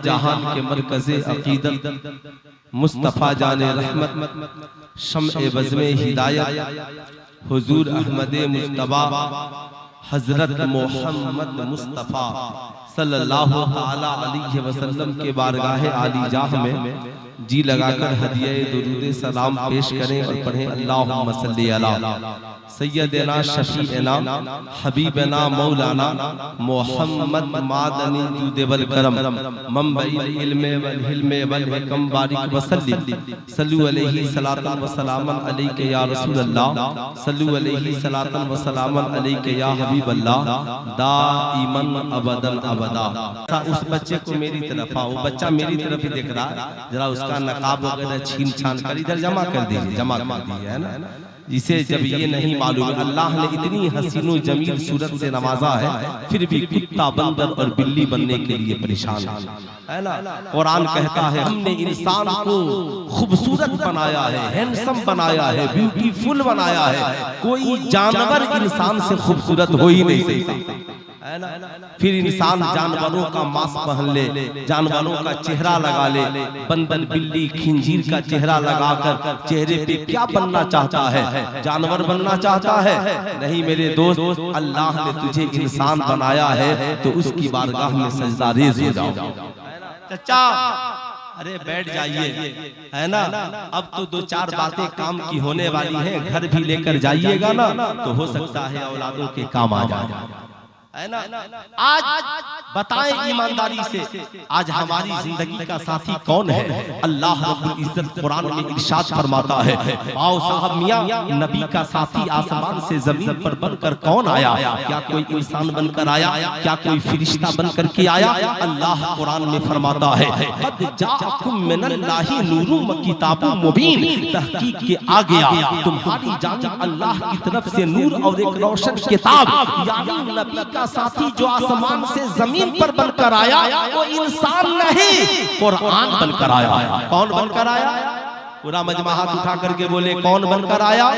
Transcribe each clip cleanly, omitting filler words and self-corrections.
जहान के मरकज़े अक़ीदत मुस्तफ़ा जाने रहमत शम्अ बज़्मे हिदायत हुजूर अहमद मुज्तबा हजरत मोहम्मद मुस्तफ़ा सल्लल्लाहु तआला अलैहि वसल्लम के बारगाह आली जाह में जी लगाकर हदिया दुरूद सलाम पेश करें और पढ़ें अल्लाहुम्मा सल्ली अला सय्यदना शफीअना हबीबना मौलाना मोहम्मद मादनी जुद वल करम मंबई इल्म वल हिल्म वल हिकम बारिक वसल्लिम सल्लु अलैहि सलातन व सलामन अलैका या रसूल अल्लाह सल्लु अलैहि सलातन व सलामन अलैका या हबीब अल्लाह दाइमन अबदन अबदा। उस बच्चे को मेरी तरफ आओ, बच्चा मेरी तरफ ही देख रहा है, जरा उसका नकाब वगैरह छीन छान कर इधर जमा कर दीजिए, जमा कर दीजिए, है ना। जिसे जब ये नहीं मालूम अल्लाह ने इतनी हसीनो जमील सूरत से नवाजा है, फिर भी कुत्ता बंदर और बिल्ली बनने के लिए परेशान है ना। कुरान कहता है हमने इंसान को खूबसूरत बनाया है, हैंडसम बनाया है, ब्यूटीफुल बनाया है, कोई जानवर इंसान से खूबसूरत हो ही नहीं सकता, है ना। फिर इंसान जानवरों का मांस पहन ले, जानवरों का चेहरा लगा ले, बंदर बिल्ली खिंजीर का चेहरा लगाकर चेहरे पे क्या बनना चाहता है, जानवर बनना चाहता है? नहीं मेरे दोस्त, अल्लाह ने तुझे इंसान बनाया है तो उसकी बारगाह में सजदा रेज़ हो जाओ। चचा अरे बैठ जाइए, है ना। अब तो दो चार बातें काम की होने वाली हैं, घर भी लेकर जाइएगा ना तो हो सकता है औलादों के काम आ जाए, है ना। आज बताएं ईमानदारी से, आज हमारी जिंदगी का साथी कौन है? अल्लाह रब्बुल इज्जत कुरान में इरशाद फरमाता है, आओ साहब मियां, नबी का साथी आसमान से जमीन पर बनकर कौन आया? क्या कोई इंसान बनकर आया? क्या कोई फरिश्ता बनकर के आया? अल्लाह कुरान में फरमाता है, कद जाअकुम मिनल्लाहि नूरुम व किताबुम मुबीन, तहकीक के आ गया तुम्हारी जानिब अल्लाह की तरफ से नूर और एक रोशन किताब, यानी नबी का साथी जो आसमान से जमीन पर बनकर आया वो इंसान नहीं, कुरान बनकर आया। कौन बनकर आया? पूरा मजमा हाथ उठा करके बोले कौन बनकर आया?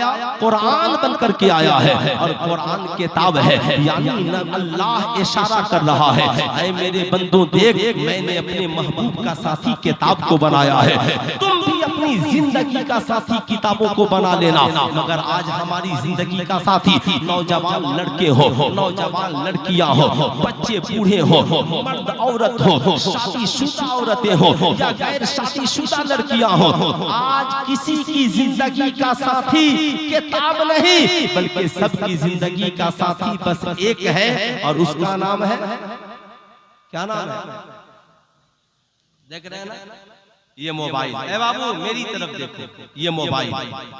कुरान बनकर के आया है, और कुरान किताब है, यानी अल्लाह इशारा कर रहा है, ऐ मेरे बंदों देख, मैंने अपने महबूब का साथी किताब को बनाया है, तुम भी अपनी जिंदगी का साथी किताबों को बना लेना। मगर आज हमारी जिंदगी का साथी नौजवान लड़के हो, नौजवान लड़कियां हो, बच्चे बूढ़े हो, मर्द औरत हो, शादीशुदा औरतें हो या गैर शादीशुदा लड़कियां हो, आज किसी की जिंदगी का साथी किताब नहीं बल्कि सबकी जिंदगी का साथी बस एक है, और उसका नाम है, क्या नाम है? देख रहे हैं ना, ये मोबाइल। ए बाबू मेरी तरफ देखो, ये मोबाइल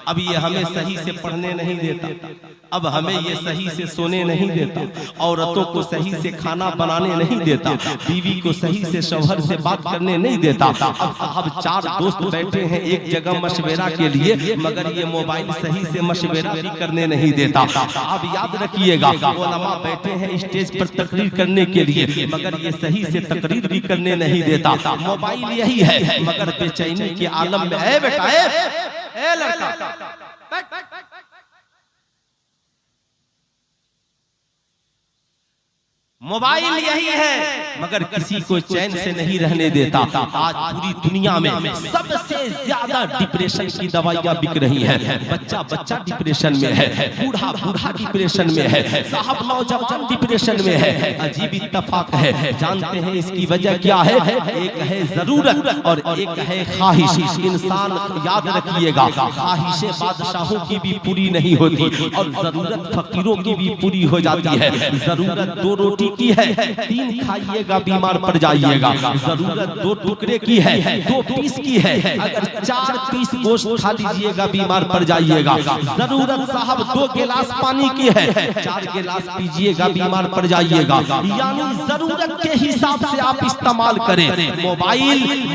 अब ये हमें सही से पढ़ने नहीं देता, अब हमें ये सही से सोने नहीं देता, औरतों को सही से खाना बनाने नहीं देता, बीवी को सही से शौहर से बात करने नहीं देता। अब साहब चार दोस्त बैठे हैं एक जगह मशवरा के लिए, मगर ये मोबाइल सही से मशवरा भी करने नहीं देता। साहब याद रखिएगा, उलमा बैठे हैं स्टेज पर तकरीर करने के लिए, मगर ये सही से तकरीर भी करने नहीं देता। मोबाइल यही है, मगर बेचैनी के आलम में है बेटा, ए लड़का, मोबाइल यही है मगर किसी को चैन से नहीं रहने देता। आज पूरी दुनिया में सबसे ज्यादा डिप्रेशन की दवाइयां बिक रही हैं। बच्चा बच्चा डिप्रेशन में है, बूढ़ा बूढ़ा डिप्रेशन में है, साहब नौजवान डिप्रेशन में है। अजीब इत्तेफाक है, जानते हैं इसकी वजह क्या है? एक है जरूरत और एक है ख्वाहिश। इंसान याद रखिएगा, ख्वाहिशें बादशाहों की भी पूरी नहीं होती और जरूरत फकीरों की भी पूरी हो जाती है। जरूरत दो रोटी की है, तीन खाइएगा बीमार पड़ जाइएगा। जरूरत दो टुकड़े की है, दो पीस की है, अगर 4 पीस गोश्त खा लीजिएगा बीमार पड़ जाइएगा। जरूरत साहब 2 गिलास पानी की है, 4 गिलास पीजिएगा बीमार पड़ जाइएगा। यानी जरूरत के हिसाब से आप इस्तेमाल करें।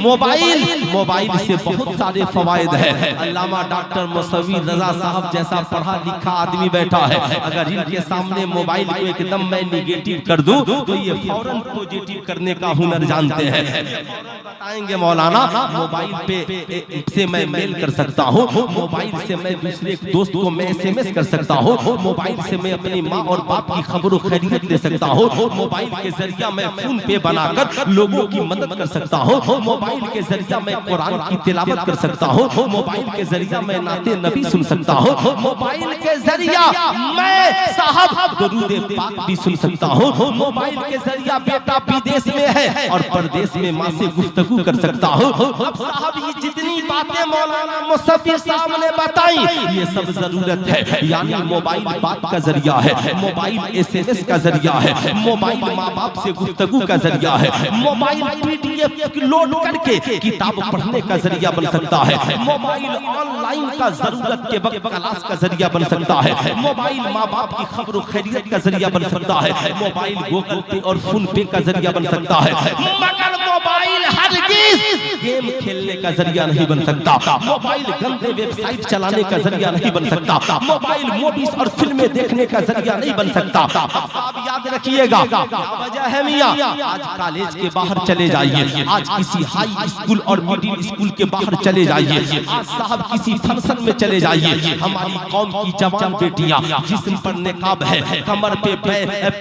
मोबाइल से बहुत सारे फवायद है। अल्लामा डॉक्टर मौसवी रजा साहब जैसा पढ़ा लिखा आदमी बैठा है, अगर इनके सामने मोबाइल को एकदम मैं निगेटिव कर दूं दूं तो ये फौरन पॉजिटिव करने का हुनर जानते हैं। बताएंगे मौलाना मोबाइल पे से मैं मेल कर सकता हूँ, मोबाइल से मैं दूसरे दोस्त को मैं SMS कर सकता हूँ, मोबाइल से मैं अपनी माँ और बाप की खबर खैरियत ले सकता हूँ, मोबाइल के जरिया मैं फोन पे बनाकर लोगों की मदद कर सकता हूँ, मोबाइल के जरिया मैं कुरान की तिलावत कर सकता हूँ, मोबाइल के जरिया मैं नाते नबी सुन सकता हूँ, मोबाइल के जरिया मैं साहब दरूद पाक भी सुन सकता हूँ, मोबाइल के जरिया बेटा विदेश में है और परदेश में माँ से गुफ्तगू कर सकता हूँ। अब साहब ये जितनी बातें मौलाना मुसफ़िर साहब ने बताई ये सब जरूरत है, यानी मोबाइल बात का जरिया है, मोबाइल SMS का जरिया है, मोबाइल माँ बाप से गुफ्तगू का जरिया है, मोबाइल PDF लोड करके किताब पढ़ने का जरिया बन सकता है, मोबाइल ऑनलाइन का जरूरत के वक्त क्लास का जरिया बन सकता है, मोबाइल माँ बाप की खबर खैरियत का जरिया बन सकता है, मोबाइल गूगल पे और फोन पे का जरिया बन सकता है, मगर मोबाइल हरगिज़ गेम खेलने का जरिया नहीं बन सकता, मोबाइल गंदे वेबसाइट चलाने का जरिया नहीं बन सकता, मोबाइल मूवीज और फिल्में देखने का जरिया नहीं बन सकता। आप याद रखिएगा वजह है मियां, आज कॉलेज के बाहर चले जाइए, आज किसी हाई स्कूल और मिडिल स्कूल के बाहर चले जाइए, आज साहब किसी फंक्शन में चले जाइए, हमारी कौम की जवान बेटियां जिस्म पर निकाब है, कमर पे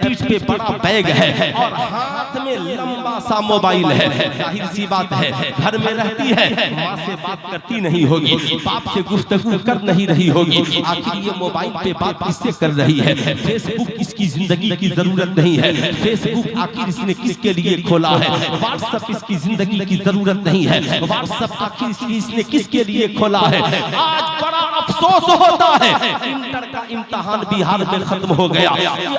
पीठ पे बड़ा बैग है और हाथ में लंबा सा मोबाइल है, जाहिर सी बात है घर में रहती है, माँ से बात करती नहीं होगी, बाप से गुफ्तगू कर नहीं रही होगी, आखिर ये मोबाइल पे बात किससे कर रही है? फेसबुक इसकी जिंदगी की जरूरत नहीं है, फेसबुक आखिर इसने किसके लिए खोला है? व्हाट्सएप इसकी जिंदगी की जरूरत नहीं है, व्हाट्सएप आखिर इसने किसके लिए खोला है? आज बड़ा अफसोस होता है, इंटर का इम्तहान बिहार में खत्म हो गया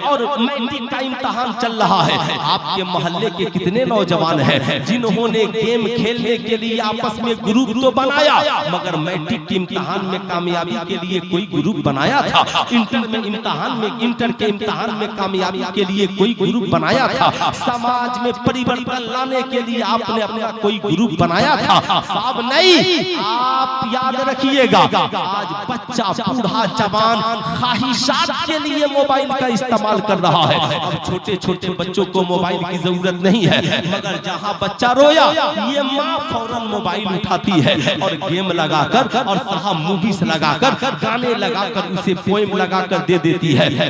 और मैट्रिक का इम्तहान चल रहा है। आपके मोहल्ले के कितने नौजवान हैं जिन्होंने गेम खेलने के लिए आपस में ग्रुप तो बनाया, मगर मैट्रिक के इम्तहान में कामयाबी के लिए कोई ग्रुप बनाया था? इंटर के इम्तहान में कामयाबी के लिए कोई ग्रुप बनाया था? समाज में परिवर्तन लाने के लिए आपने अपना कोई ग्रुप बनाया था? साहब नहीं, आप याद रखिएगा आज बच्चा बूढ़ा जवान ख्वाहिशात के लिए मोबाइल का इस्तेमाल कर रहा है। अब छोटे छोटे बच्चों को मोबाइल की जरूरत नहीं है, मगर जहाँ बच्चा रोया ये माँ फौरन मोबाइल उठाती है और गेम लगाकर और साहब मूवीज लगाकर गाने लगाकर उसे पोएम लगाकर दे देती है। ऐ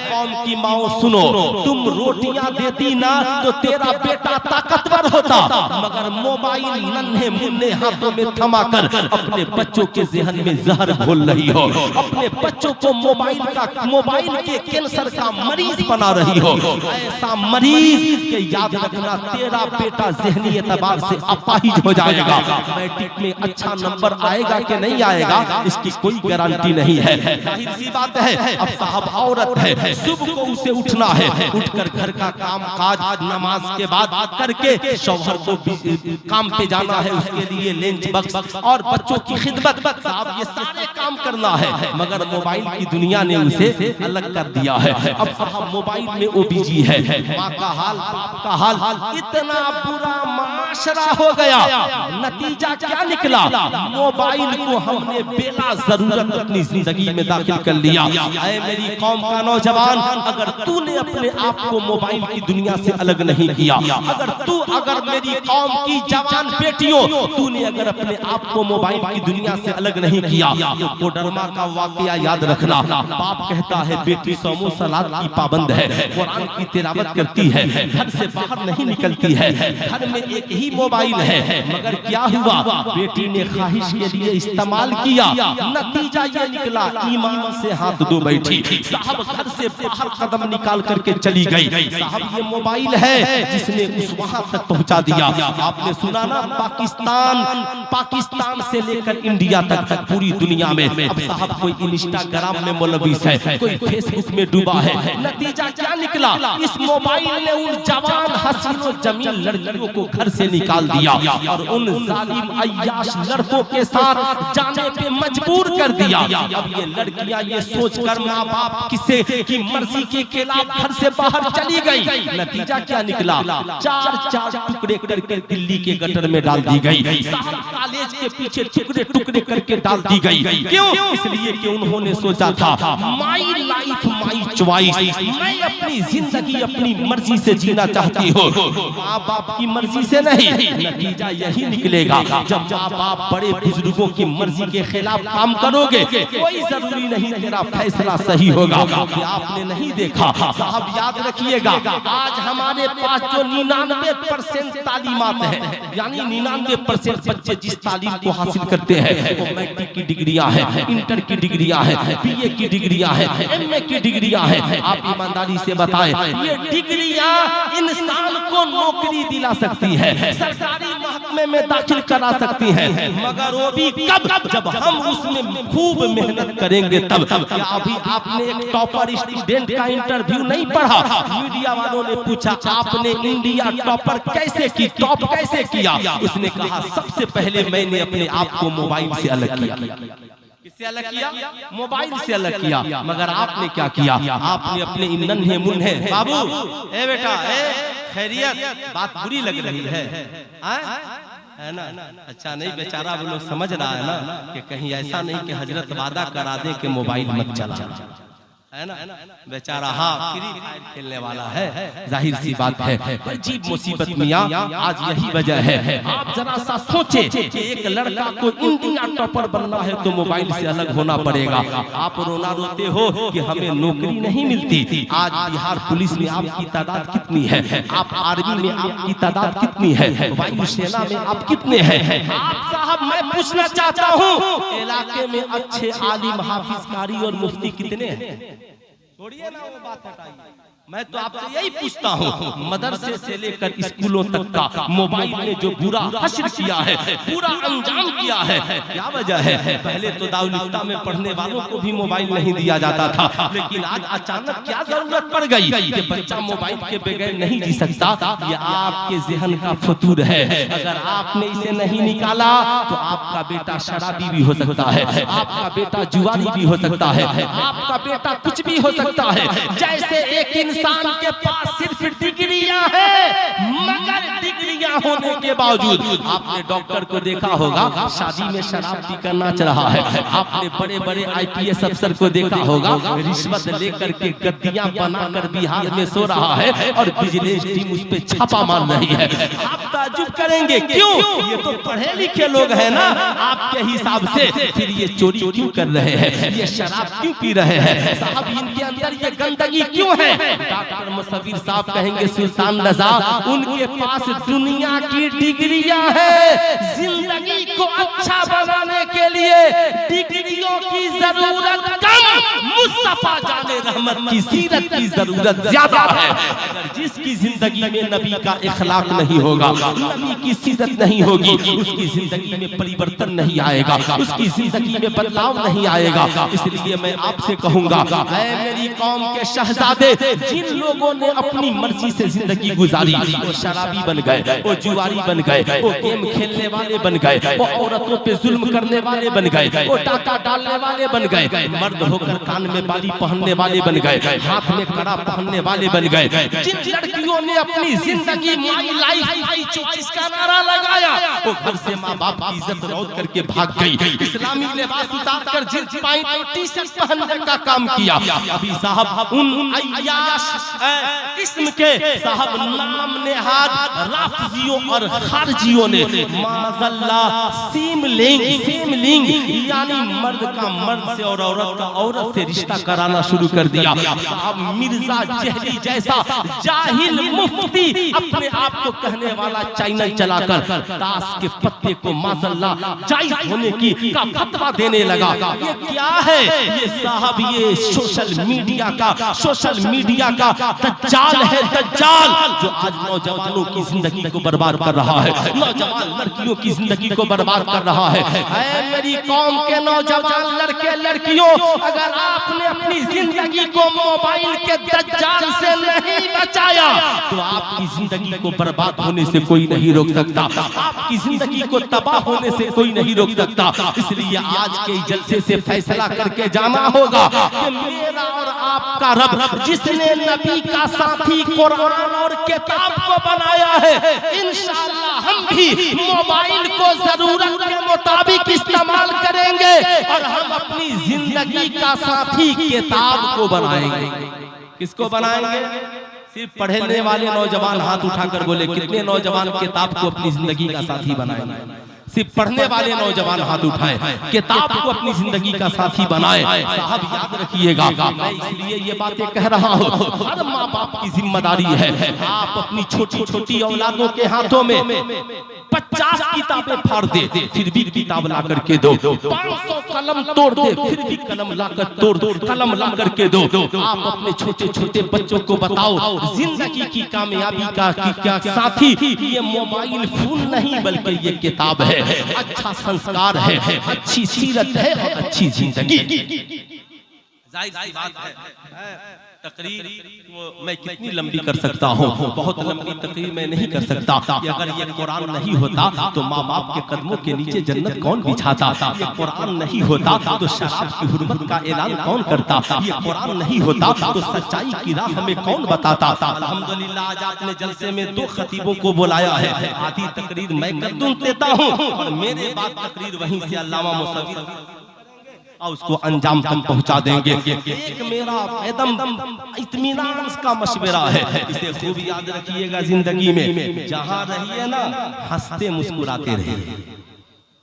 कौम की माओ सुनो, तुम रोटियां देती ना तो तेरा बेटा ताकतवर होता, मगर मोबाइल नन्हे मुन्ने हाथों में थमाकर अपने बच्चों के ज़हन में जहर घोल रही हो, अपने बच्चों को मोबाइल के कैंसर का मरीज बना रही हो। ऐसा मरीज के याद रखना तेरा बेटा ज़हनी एतबार से अपाहिज हो जाएगा। मैट्रिक में अच्छा नंबर आएगा कि नहीं आएगा इसकी कोई गारंटी नहीं है। जाहिर सी बात है, अब साहब औरत है, सुबह को उसे उठना है, उठकर घर का काम काज नमाज के बाद करके शौहर को काम पे जाना है, उसके लिए लंच बॉक्स और बच्चों की खिदमत, साहब ये सारे काम करना है, मगर मोबाइल की दुनिया ने उसे अलग कर दिया है। अब साहब मोबाइल में वो बिजी है, माँ का हाल बाप का हाल, इतना बुरा माशरा हो गया। नतीजा क्या निकला? मोबाइल को हमने बेला जरूरत अपनी जिंदगी में दाखिल कर लिया। ऐ मेरी कौम का नौजवान, अगर तूने अपने आप को मोबाइल की दुनिया से अलग नहीं किया, अगर मेरी कौम की जवान बेटियों तूने अगर अपने आप को मोबाइल की दुनिया से अलग नहीं किया तो कोडरमा का वाकया याद रखना। बाप कहता है बेटी सोमो सलात की पाबंद है, कुरान की तिलावत करती है, घर से बाहर नहीं निकलती है, घर में एक ही मोबाइल है, मगर क्या हुआ? बेटी ने ख्वाहिश के लिए इस्तेमाल किया, नतीजा ये निकला ईमान से हाथ धो बैठी, साहब घर से बाहर कदम निकाल करके चली गई। साहब ये मोबाइल है जिसने उस वहां तक पहुंचा दिया। आपने सुना ना, पाकिस्तान से लेकर इंडिया तक पूरी दुनिया में अब साहब कोई इंस्टाग्राम में मुलविस है, कोई फेसबुक में डूबा है। नतीजा क्या निकला? इस मोबाइल ने उन जवान हसीनो जमीन लड़कियों को घर से निकाल दिया और उन जालिम अय्याश लड़कों के साथ जाने पे मजबूर कर दिया। अब ये लड़कियां ये सोचकर माँ बाप किसे की मर्जी के खिलाफ घर से बाहर चली गई। नतीजा क्या निकला? 4-4 टुकड़े करके दिल्ली के गटर में डाल दी गई। कॉलेज के पीछे टुकड़े टुकड़े करके डाल दी गई। क्यों? इसलिए कि उन्होंने सोचा था माई लाइफ माई चॉइस, मैं अपनी जिंदगी अपनी मर्जी से जीना चाहती हूँ, माँ बाप की मर्जी से नहीं। नतीजा यही निकलेगा, जब माँ बाप बड़े बुजुर्गों की मर्जी के खिलाफ काम करोगे कोई जरूरी नहीं तेरा फैसला सही होगा। आपने नहीं देखा साहब, याद रखिएगा, आज हमारे पास जो 99% तालीमात है, यानी 99% बच्चे जिस तालीम को हासिल करते हैं वो मैट्रिक की डिग्रियां हैं, इंटर की डिग्रियां हैं, बीए की डिग्रियां हैं, एमए की डिग्रियां हैं। आप ईमानदारी से बताएं, ये डिग्रियां इंसान को नौकरी दिला सकती है, सरकारी महकमे में दाखिल करा सकती है, मगर वो भी कब? जब हम उसमें खूब मेहनत करेंगे तब। क्या अभी आपने एक टॉपर स्टूडेंट का इंटरव्यू नहीं पढ़ा? मीडिया वालों ने पूछा आपने इंडिया टॉपर कैसे की, टॉप कैसे किया? उसने कहा सबसे पहले मैंने अपने आप को मोबाइल से अलग किया। किससे अलग किया? मोबाइल से अलग किया। मगर आपने क्या किया? आपने अपने इन नन्हे मुन्ने बाबू, ए बेटा, ए खैरियत, बात बुरी लग रही है ना? अच्छा नहीं, बेचारा वो लोग समझ रहा है ना कि कहीं ऐसा नहीं कि हजरत वादा करा दे कि मोबाइल मत चला, है ना? बेचारा हाँ फ्री फायर खेलने वाला है, जाहिर सी बात है। अजीब मुसीबत मियां, आज यही वजह है। आप जरा सा सोचे कि एक लड़का को इंडिया टॉपर बनना है तो मोबाइल से अलग होना पड़ेगा। आप रोना रोते हो कि हमें नौकरी नहीं मिलती। आज बिहार पुलिस में आपकी तादाद कितनी है? आप आर्मी में आपकी तादाद कितनी है? वायुसेना में आप कितने हैं? आप साहब मैं पूछना चाहता हूँ, इलाके में अच्छे आलिम, हाफिज, कारी और मुफ्ती कितने हैं? छोड़िए ना वो बात, हटाइए। मैं तो आपसे यही पूछता हूँ, मदरसे से लेकर स्कूलों तक का मोबाइल ने जो बुरा हश्र किया है, पूरा अंजाम किया है, क्या वजह है? पहले तो दारुल-ए-इफ्ता में पढ़ने वालों को भी मोबाइल नहीं दिया जाता था, लेकिन आज अचानक क्या जरूरत पड़ गई कि बच्चा मोबाइल के बगैर नहीं जी सकता? ये आपके ज़हन का फतूर है। अगर आपने इसे नहीं निकाला तो आपका बेटा शराबी भी हो सकता है, आपका बेटा जुआरी भी हो सकता है, आपका बेटा कुछ भी हो सकता है। जैसे एक इंसान के पास सिर्फ डिग्रियां है, मगर डिग्रियां होने के बावजूद आपने डॉक्टर को देखा होगा शादी में शराब पीकर नाच रहा है, आपने बड़े बड़े आईपीएस अफसर को देखा होगा रिश्वत लेकर के गद्दियां बनाकर बिहार में सो रहा है और विजिलेंस टीम उस पे छापा मार रही है। आप ताज्जुब करेंगे, क्यों? ये तो पढ़े लिखे लोग हैं ना आपके हिसाब से, फिर ये चोरी क्यों कर रहे हैं? ये शराब क्यों पी रहे हैं? साहब इनके अंदर ये गंदगी क्यों है? डॉक्टर मुसव्विर साहब कहेंगे सुल्तान रजा, उनके पास दुनिया की डिग्रियां है, जिंदगी को अच्छा बनाने के लिए डिग्रियों की जरूरत कम, मुस्तफा जाने रहमत की सीरत की जरूरत ज्यादा है। अगर जिसकी जिंदगी में नबी का इखलाक नहीं होगा, नबी की सीरत नहीं होगी, उसकी जिंदगी में परिवर्तन नहीं आएगा, उसकी जिंदगी में बदलाव नहीं आएगा। इसलिए मैं आपसे कहूंगा, ऐ मेरी कौम के शहजादे, जिन लोगों ने अपनी मर्जी से जिंदगी गुजारी, वो शराबी बन गए, वो जुआरी बन गए, वो गेम खेलने वाले बन गए, वो औरतों पे जुल्म करने वाले बन गए, वो डाका डालने वाले बन गए, मर्द होकर कान में बाली पहनने वाले बन गए, हाथ में कड़ा पहनने वाले बन गए। जिन लड़कियों ने अपनी जिंदगी माई लाइफ माई चॉइस का नारा लगाया, वो घर से माँ बाप की इज्जत रौद करके भाग गई, इस्लामी लिबास उतार कर जींस पैंट और टी शर्ट पहनने का काम किया। अभी साहब उन अय्याश किस्म के साहब नाम नेहाद राफिजियों और खारजियों ने माज़ल्ला सीमलिंग यानी मर्द का मर्द से और औरत का औरत से रिश्ता कराना शुरू कर दिया। साहब मिर्जा जहरी जैसा जाहिल मुफ्ती अपने आप को कहने वाला चैनल चलाकर ताश के पत्ते को माज़ल्ला जायज होने की का फतवा देने लगा। ये क्या है? ये साहब ये सोशल मीडिया का दज्जाल है, दज्जाल जो आज नौजवानों की जिंदगी को बर्बाद कर रहा है, नौजवान लड़कियों की जिंदगी को बर्बाद कर रहा है। मेरी कौम के नौजवान लड़के लड़कियों, अगर आपने अपनी जिंदगी को मोबाइल के दज्जाल से नहीं बचाया तो आपकी जिंदगी को बर्बाद होने से कोई नहीं रोक सकता, आपकी जिंदगी को तबाह होने से कोई नहीं रोक सकता। इसलिए आज के जलसे से फैसला करके जाना होगा कि मेरा और आपका रब जिसने नबी का साथी कुरान और किताब को बनाया है, इंशाअल्लाह हम भी मोबाइल को जरूरत के मुताबिक इस्तेमाल करेंगे और हम अपनी जिंदगी का साथी किताब को बनाएंगे। किसको बनाएंगे? सिर्फ पढ़ने वाले नौजवान हाथ उठाकर बोले कितने नौजवान किताब को अपनी जिंदगी का साथी बनाएंगे? सिर्फ पढ़ने वाले नौजवान हाथ उठाएं, किताब को अपनी जिंदगी का साथी बनाएं। साहब याद रखिएगा, मैं इसलिए ये बातें कह रहा हूँ, हर माँ बाप की जिम्मेदारी है आप अपनी छोटी छोटी औलादों के हाथों में 50 किताबें फाड़ दे फिर भी किताब ला करके दो, 500 कलम तोड़ दे फिर भी कलम ला करके दो। आप अपने छोटे छोटे बच्चों को बताओ जिंदगी की कामयाबी का क्या साथी ये मोबाइल फोन नहीं बल्कि ये किताब है, अच्छा संस्कार है, अच्छी सीरत है और अच्छी जिंदगी। जाहिर सी बात है तकरीर मैं कितनी लंबी कर सकता हूँ, बहुत लंबी तकरीर मैं नहीं कर सकता। अगर ये कुरान नहीं होता तो माँ बाप के कदमों के नीचे जन्नत कौन बिछाता? ये कुरान नहीं होता तो शराब की हुर्मत का ऐलान कौन करता? ये कुरान नहीं होता तो सच्चाई की राह हमें कौन बताता? अल्हम्दुलिल्लाह आज आपने जलसे में 2 खतीबों को बुलाया है, आधी तकरीर मैं कर देता हूँ और मेरे बाद तकरीर वहीं से अल्लामा मुसव्विर और उसको अंजाम तक पहुंचा देंगे। एक मेरा एकदम इत्मीनान का मशवरा है, इसे खूब याद रखिएगा जिंदगी में, जहां रहिए ना हंसते मुस्कुराते रहिए,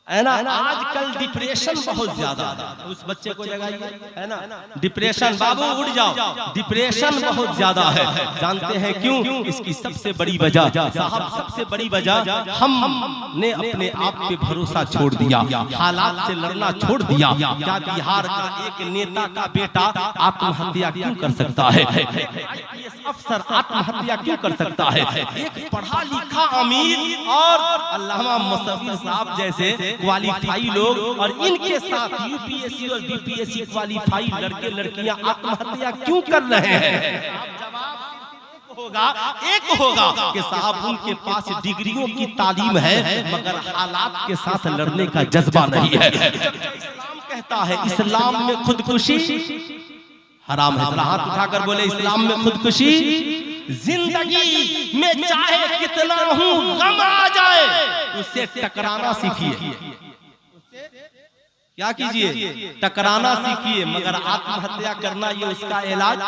है ना। आजकल डिप्रेशन बहुत ज्यादा, उस बच्चे को जगाइए, है ना। डिप्रेशन बाबू उठ जाओ, डिप्रेशन बहुत ज्यादा है। जानते हैं क्यों? इसकी सबसे बड़ी वजह साहब, सबसे बड़ी वजह हमने अपने आप पे भरोसा छोड़ दिया, हालात से लड़ना छोड़ दिया। क्या बिहार का एक नेता का बेटा आत्महत्या क्यों कर सकता है? अफसर आत्महत्या क्यों कर सकता है? एक पढ़ा लिखा अमीर और अल्लामा मुसव्विर साहब जैसे क्वालिफाई लोग और इनके साथ यूपीएससी और बीपीएससी क्वालिफाई लड़के लड़कियां आत्महत्या क्यों कर रहे हैं? एक होगा कि साहब उनके पास डिग्रियों की तालीम है मगर हालात के साथ लड़ने का जज्बा नहीं है। इस्लाम कहता है इस्लाम में खुदकुशी हराम है। हाथ उठाकर बोले इस्लाम में खुदकुशी, जिंदगी में चाहे कितना हूँ गम आ जाए उससे टकराना सीखिए। क्या कीजिए? टकराना सीखिए, मगर आत्महत्या करना ये उसका इलाज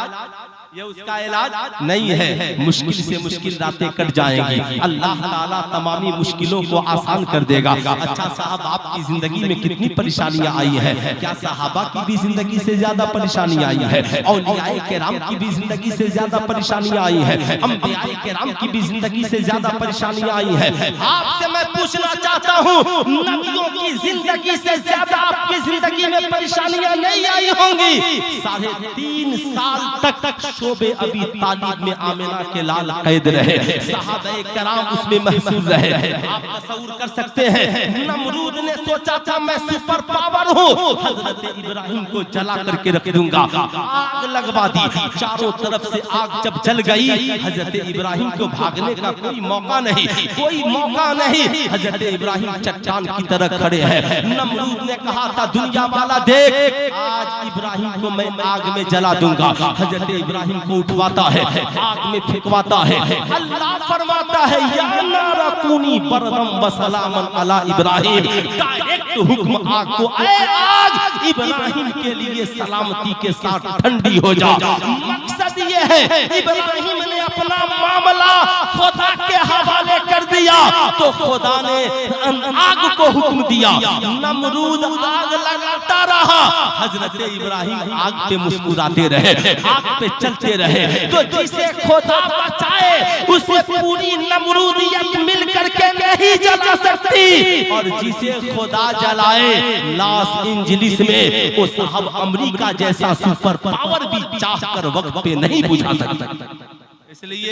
नहीं है। मुश्किल से मुश्किल रातें कट जाएंगी, अल्लाह ताला तमामी मुश्किलों को आसान कर देगा। अच्छा साहब, आपकी जिंदगी में कितनी परेशानियां आई है? क्या सहाबा की भी जिंदगी से ज्यादा परेशानियां आई है? औलियाए किराम की भी जिंदगी से ज्यादा परेशानियां आई है? अंबियाए किराम की भी जिंदगी से ज्यादा परेशानियां आई है? आपसे मैं पूछना चाहता हूँ, नबियों की जिंदगी से ज्यादा आपकी जिंदगी में परेशानियां नहीं आई होंगी? 3.5 साल तक शोबे अबी तालिब में आमिना के लाल कैद रहे, सहाबाए किराम उसमें महसूस रहे। आप तसव्वुर कर सकते हैं, नमरूद ने सोचा था मैं सुपर पावर हूँ, हजरत इब्राहिम को जला करके रख दूंगा, आग लगवा दी। चारों तरफ से आग जब जल गई, हजरत इब्राहिम को भागने का कोई मौका नहीं, कोई मौका नहीं। हजरत इब्राहिम चट्टान की तरह खड़े हैं। नमरूद ने कहा था दुनिया वाला देख, आज इब्राहिम को मैं आग में जला दूंगा। हजरत इब्राहिम को उठवाता है, आग में फेंकवाता है। अल्लाह फरमाता है या नारा कूनी बरदम व सलामन अला इब्राहिम, डायरेक्ट हुक्म आग को, ऐ आग इब्राहिम के लिए सलामती के साथ ठंडी हो जा। मकसद ये है इब्राहिम ने अपना मामला खुदा के हवाले कर दिया तो खुदा ने आग को हुक्म दिया। नमरूद आग लगाता रहा, हजरत इब्राहिम आग पे मुस्कुराते रहे, आग पे चलते रहे। तो जिसे खुदा बचाए उसे पूरी नमरूदियत मिल करके नहीं जला सकती। नहीं, और जिसे खुदा जलाए लॉस एंजलिस में वो साहब अमेरिका जैसा सुपर पावर भी चाहकर वक्त पे नहीं बुझा सकता। इसलिए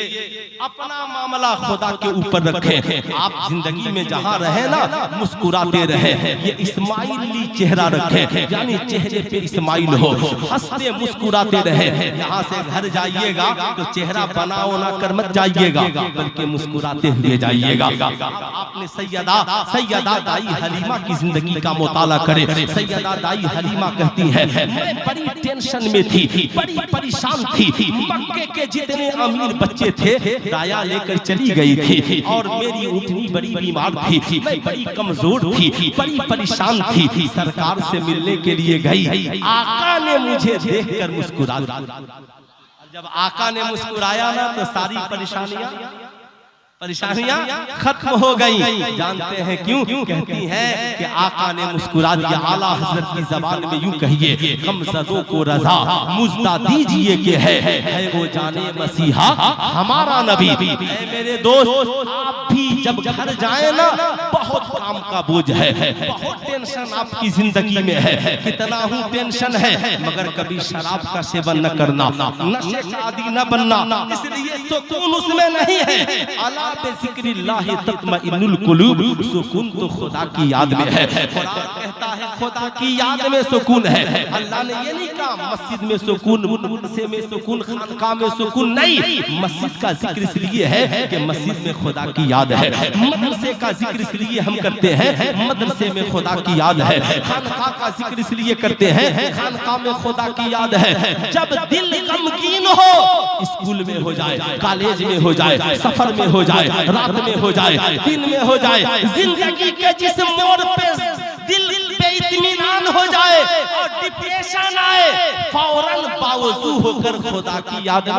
अपना मामला खुदा के ऊपर रखें। आप जिंदगी में जहाँ रहे ना मुस्कुराते रहे, ये इस्माइली चेहरा रखें, यानी चेहरे पे इस्माइल हो, हंसते मुस्कुराते रहे। यहाँ से घर जाइएगा तो चेहरा बनाओ ना कर मत जाइएगा, बल्कि मुस्कुराते हुए जाइएगा। आपने सैयदा दाई हलीमा की जिंदगी का मुताला करें। सैयदा दाई हलीमा कहती है, मैं बड़ी टेंशन में थी, बड़ी परेशान थी, मक्के के जितने अमीर बच्चे थे दाया लेकर चली गई थी, और मेरी ऊँटनी बड़ी बीमार थी, मैं बड़ी कमजोर थी, बड़ी परेशान थी। सरकार से मिलने के लिए गई, आका ने मुझे देखकर मुस्कुरा दिया। जब आका ने मुस्कुराया ना तो सारी परेशानियां खत्म हो गई। जानते हैं क्यों? कहती हैं कि आका ने मुस्कुरा दिया। आला हजरत की जबान में यूं कहिए, गमज़दों को रजा मुजदा दीजिए कि है वो जाने मसीहा हमारा नबी। मेरे दोस्त, आप भी जब घर जाए ना, बहुत काम का बोझ है, बहुत टेंशन आपकी जिंदगी में है, कितना हूँ टेंशन है, मगर कभी शराब का सेवन न करना, नशे का आदी न बनना, इसलिए सुकून उसमें नहीं है। अला बेज़िक्रिल्लाह तत्मइन्नुल कुलूब, सुकून तो खुदा की याद में है। कुरान कहता है खुदा की याद में सुकून है। अल्लाह ने ये नहीं कहा मस्जिद में सुकून, मदरसे में सुकून, खानकाह में सुकून, नहीं। मस्जिद का जिक्र इसलिए है कि मस्जिद में खुदा की याद है, मदरसे का जिक्र इसलिए हम करते हैं, मदरसे में खुदा की याद है, खानकाह का जिक्र इसलिए करते हैं, खानकाह में खुदा की याद है। जब दिल गमगीन हो, स्कूल में हो जाए, कॉलेज में हो जाए, सफर में हो जाए, रात में हो जाए, दिन में हो जाए, जिंदगी के जिस मोड़ पे दिल पे इत्मीनान हो जाए और डिप्रेशन आए, फौरन बावजू होकर खुदा की याद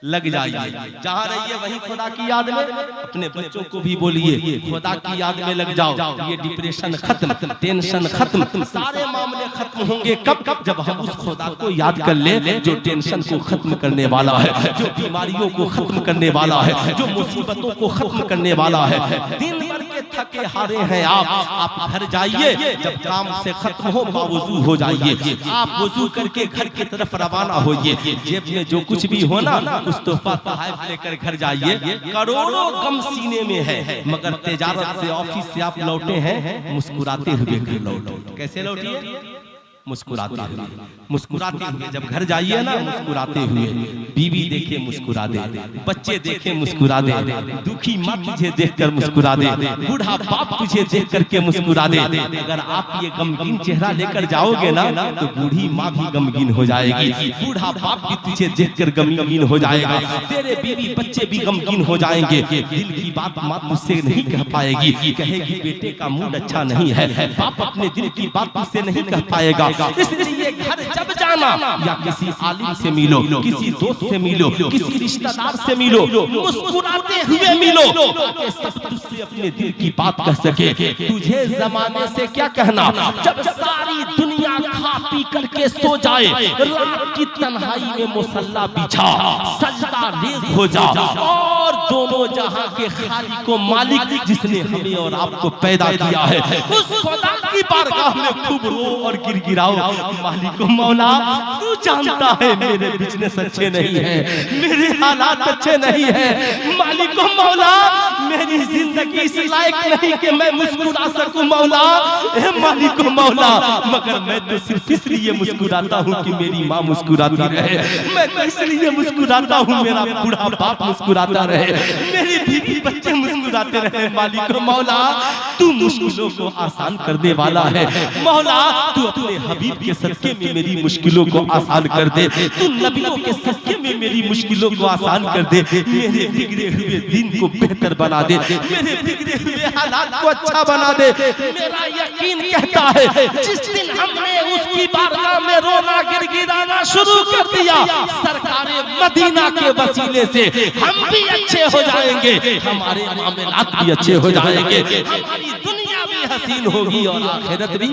लग जाइए। जहाँ रहिए वहीं खुदा की याद में। अपने बच्चों को भी बोलिए खुदा की याद में लग जाओ, ये डिप्रेशन खत्म, टेंशन खत्म, सारे मामले खत्म होंगे। कब? जब हम उस खुदा को याद कर ले जो टेंशन को खत्म करने वाला है, जो बीमारियों को खत्म करने वाला है, जो मुसीबतों को खत्म करने वाला है। दिन भर के थके हारे हैं आप घर जाइए, जब काम से खत्म हो बावजू हो जाइए, आप वजू करके घर की तरफ रवाना होइए। जेब में जो कुछ भी हो ना, उस तोहफा तोहफ लेकर घर जाइए। करोड़ों गम सीने में है, मगर तिजारत से, ऑफिस से आप लौटे हैं मुस्कुराते हुए घर लौटे। कैसे लौटिए? मुस्कुराते हुए। जब घर जाइए ना मुस्कुराते हुए, बीवी देखे मुस्कुरा दे, बच्चे देखे मुस्कुरा दे, दुखी माँ तुझे देखकर मुस्कुरा दे, बूढ़ा बाप तुझे देख करके मुस्कुरा दे। अगर आप ये गमगीन चेहरा लेकर जाओगे ना तो बूढ़ी माँ भी गमगीन हो जाएगी, बूढ़ा बाप भी तुझे देखकर गमगीन हो जाएगा, तेरे बीवी बच्चे भी गमगीन हो जाएंगे। दिल की बात माँ तुझसे नहीं कह पाएगी, कहेगी बेटे का मूड अच्छा नहीं है। बाप अपने दिल की बात तुझसे नहीं कह पाएगा। इसलिए घर जब जाना, या किसी आलिम से मिलो, किसी दोस्त से मिलो, किसी रिश्तेदार से मिलो, मुस्कुराते हुए मिलो, ताकि सब तुझसे अपने दिल की बात कह सके। तुझे जमाने से क्या कहना, जब सारी दुनिया खा पी करके सो जाए, रात की तन्हाई में मुसल्ला बिछा, सजदा रेज़ हो जा, और दोनों जहां के खालिक को मालिक जिसने हमें और आपको पैदा किया है, उस खुदा की बारगाह में खूब रो और गिड़गिड़ाओ। मालिक मौला, तू जानता है मेरे बिजनेस अच्छे नहीं है, मेरे हालात अच्छे नहीं है। मालिक मौला, मेरी जिंदगी इस लायक नहीं कि मैं मुस्कुरा सकूं मौला। मालिक मौला, मगर मैं तो सिर्फ इसलिए मुस्कुराता हूँ कि मेरी माँ मुस्कुराती रहे, मैं तो इसलिए मुस्कुराता हूँ मेरा बूढ़ा बाप मुस्कुराता रहे, मेरी बीवी बच्चे मुस्कुराते रहे। मालिक मौला, तू मुश्किलों को आसान करने वाला है। मौला, तू अपने हबीब के सदके में मेरी मुश्किलों को आसान कर दे, तू नबियों के सदके में मेरी मुश्किलों को आसान कर दे, मेरे बिगड़े हुए दिन को बेहतर बना दे, मेरे बिगड़े हुए हालात को अच्छा बना दे। मेरा यकीन कहता है जिस दिन हमने उसकी बारगाह में रोना गिड़गिड़ाना शुरू कर दिया, सरकारे मदीना के वसीले से हम भी अच्छे हो जाएंगे, हमारे मामलात भी अच्छे हो जाएंगे, हमारी दुनिया भी हसीन होगी और आखिरत भी।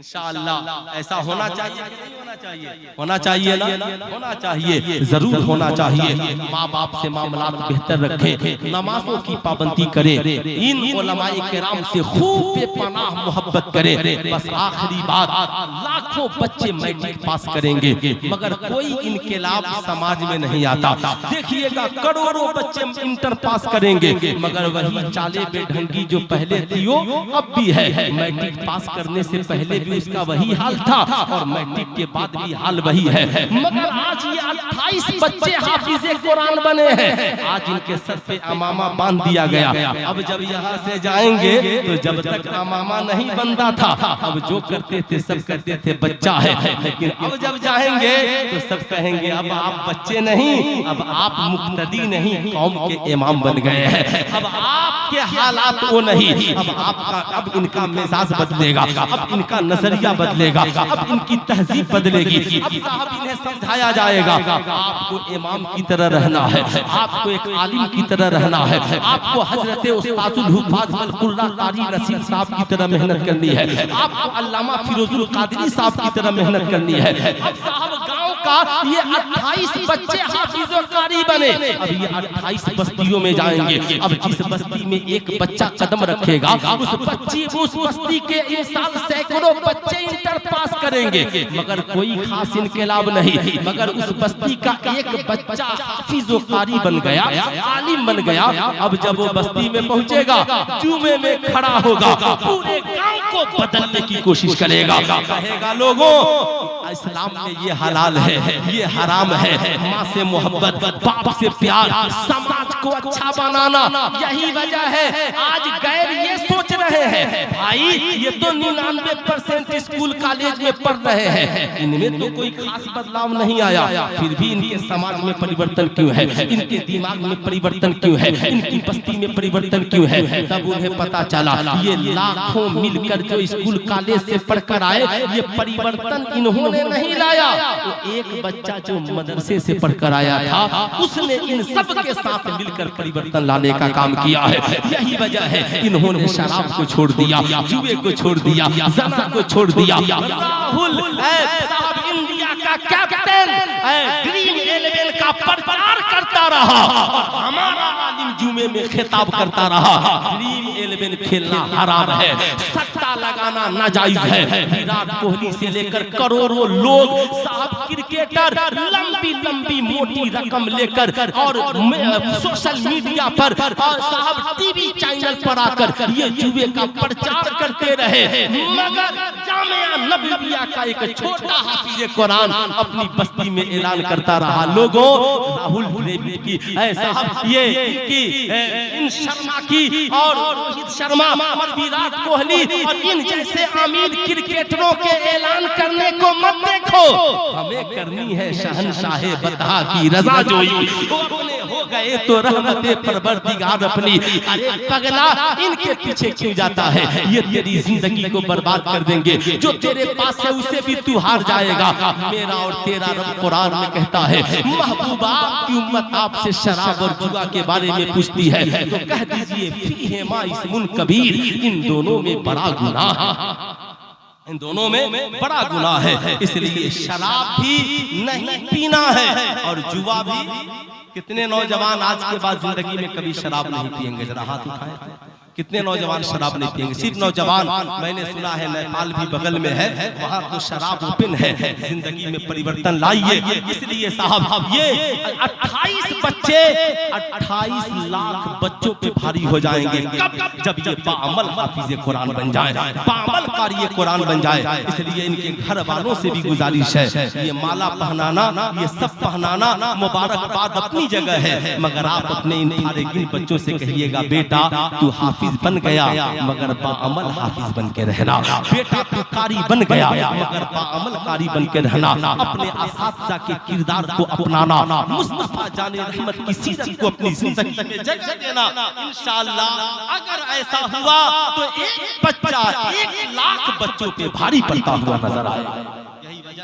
इंशाअल्लाह ऐसा होना चाहिए कि नहीं होना चाहिए? होना चाहिए ना, होना चाहिए, जरूर होना चाहिए। माँ बाप से मामलात बेहतर रखें, नमाजों की पाबंदी करें, इन उलमाए किराम से खूब बेपनाह मोहब्बत करें। बस आखिरी बात, लाखों बच्चे मैट्रिक पास करेंगे मगर कोई इनकलाब समाज में नहीं आता। देखिएगा करोड़ों बच्चे इंटर पास करेंगे मगर वही चाले बेढंगी जो पहले थी वो अब भी है। मैट्रिक पास करने से पहले भी उसका वही हाल था और मैट्रिक के बाद भी हाल वही है। मगर आज ये 28 बच्चे हाफिज़े कुरान बने हैं। आज इनके सर पे अमामा बांध दिया गया। अब जब यहाँ से जाएंगे तो जब तक अमामा नहीं बंधा था अब जो करते थे सब करते थे बच्चा है, लेकिन अब जब जाएंगे तो सब कहेंगे अब आप बच्चे नहीं, अब आप मुक्तदी नहीं कौम के इमाम बन गए हैं। अब आपके हालात वो नहीं, अब आपका, अब इनका मिजाज बदलेगा, अब इनका नजरिया बदलेगा, अब इनकी तहजीब बदलेगी। अब साहब इन्हें समझाया जाएगा आपको इमाम की तरह रहना है, आपको एक आलिम की तरह रहना है, आपको हजरत उस्तादुल हुफ़ाज़ वल कुर्रा कारी नसीब साहब की तरह मेहनत करनी है, आपको अल्लामा फिरोजुल कादरी साहब की तरह मेहनत करनी है। अब साहब गाँव का ये 28 बच्चे हाफिज़ और कारी बने। अब ये 28 बस्तियों में जाएंगे। अब जिस बस्ती में एक बच्चा कदम रखेगा उस बस्ती के इंसान सैकड़ों बच्चे इंटर पास करेंगे मगर कोई खास इनकलाब नहीं। मगर उस बस्ती का एक बच्चा हाफिज़ और कारी बन गया, आलिम बन गया। अब जब वो बस्ती में पहुंचेगा जुमे में खड़ा होगा, पूरे गांव को बदलने की कोशिश करेगा, कहेगा लोगों इस्लाम में ये हलाल है, ये हराम है, माँ से मोहब्बत, बाप से प्यार, समाज को अच्छा बनाना, यही वजह है आज गैर ये सोच रहे हैं भाई ये तो 99% स्कूल कॉलेज में पढ़ रहे हैं, इनमें तो कोई खास बदलाव नहीं आया, फिर भी इनके समाज में परिवर्तन क्यों है, इनके दिमाग में परिवर्तन क्यों है, इनकी बस्ती में परिवर्तन क्यों है। तब उन्हें पता चला ये लाखों मिलकर जो स्कूल कॉलेज से पढ़कर आए ये परिवर्तन इन्होंने नहीं लाया, तो एक बच्चा जो मदरसे से पढ़कर आया था उसने इन सब के साथ मिलकर परिवर्तन लाने का काम किया है। यही वजह है इन्होंने शराब को छोड़ दिया, जुए को छोड़ दिया, ज़ना को छोड़ दिया। राहुल साहब इंडिया का कैप्टन ड्रीम 11 का प्रचार करता रहा और हमारा आलिम जुमे में खिताब करता रहा ड्रीम 11 खेलना हराम है, सट्टा लगाना नाजायज है। विराट कोहली से लेकर करोड़ों लोग साहब क्रिकेटर लंबी लंबी मोटी रकम लेकर और सोशल मीडिया पर साहब टीवी चैनल पर आकर ये जुए का प्रचार करते रहे मगर जामिया नबविया का एक छोटा हाफिज़े कुरान अपनी बस्ती में ऐलान करता रहा लोगों राहुल द्रविड़ की साहब ये की इन शर्मा की और रोहित शर्मा और विराट कोहली और इन जैसे अमीर क्रिकेटरों के ऐलान करने को मत देखो, हमें करनी है शहनशाहे बता की रजा जोई, अपने हो गए तो रहमते परवरदिगार अपनी। अरे पगला इनके पीछे क्यों जाता है, ये तेरी जिंदगी को बर्बाद कर देंगे, जो तेरे पास है उसे भी तू हार जाएगा। मेरा और तेरा रब कुरान में कहता है महबूबा की उम्मत आपसे शराब और जुआ के बारे में पूछती है तो कह दीजिए फीहिमा इस्मुन कबीर, इन दोनों में बड़ा गुनाह, इन दोनों में बड़ा गुनाह है, इसलिए शराब भी नहीं पीना है और जुआ भी। कितने नौजवान आज के बाद जिंदगी में कभी शराब नहीं पिएंगे, जरा हाथ उठाएं। कितने नौजवान शराब नहीं पिएंगे? सिर्फ नौजवान, मैंने सुना है नेपाल भी बगल में है, वहाँ तो शराब ओपन है। जिंदगी में परिवर्तन लाइए, इसलिए साहब ये 28 बच्चे 28 लाख बच्चों पे भारी हो जाएंगे कब? जब ये बाअमल हाफिज़े कुरान बन जाए, बाअमल कारी कुरान बन जाए। इसलिए इनके घर वालों से भी गुजारिश है, ये माला पहनाना, ये सब पहनाना मुबारकबाद अपनी जगह है, मगर आप अपने इन फारिगिन बच्चों से कहिएगा बेटा तू हाफिज बन गया मगर बाअमल हाफिज बन के रहना, बेटा तू कारी बन गया मगर बाअमल कारी बन के रहना, अपने असातिज़ा के किरदार को अपनाना, मुस्तफा जाने रहमत की सीरत को अपनी जिंदगी में जगह देना। इंशाअल्लाह अगर ऐसा हुआ तो एक बच्चा 1 लाख बच्चों पे भारी पड़ता हुआ नजर आएगा।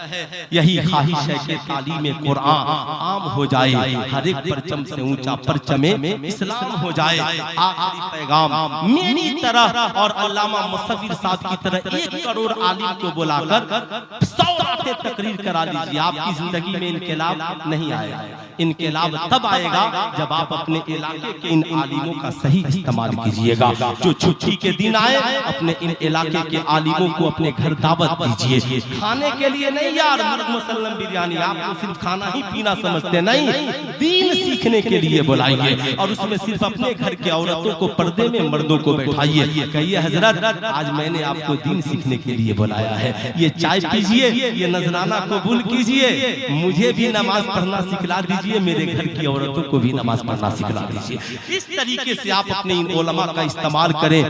यही ख्वाहिश है कि तालीम कुरान आम हो जाए, हर एक परचम से ऊंचा परचमे इस्लाम हो जाए। आखिरी पैगाम मेरी तरह और अल्लामा मुसव्विर साहब की तरह 1 करोड़ आलिम को बुलाकर 100 रातें तकरीर करा लीजिए, आपकी जिंदगी में इनकलाब नहीं आएगा। इनकलाब तब आएगा जब आप अपने इलाके के इन आलिमों का सही इस्तेमाल कीजिएगा। जो छुट्टी के दिन आए अपने इन इलाके के आलिमों को अपने घर दावत दीजिए। खाने के लिए नहीं यार, मुर्ग मुसल्लम बिरयानी आपको सिर्फ खाना ही पीना समझते नहीं, दीन सीखने के लिए बुलाइए और उसमें सिर्फ अपने घर की औरतों को पर्दे में, मर्दों को बैठाइए। कहिए हजरत आज मैंने आपको दीन सीखने के लिए बुलाया है, ये चाय पीजिए, ये नजराना कबूल कीजिए, मुझे भी नमाज पढ़ना सिखला दीजिए, मेरे घर की औरतों को भी नमाज पढ़ना सिखला दीजिए। इस तरीके से आप अपने इन उलमा का इस्तेमाल करें।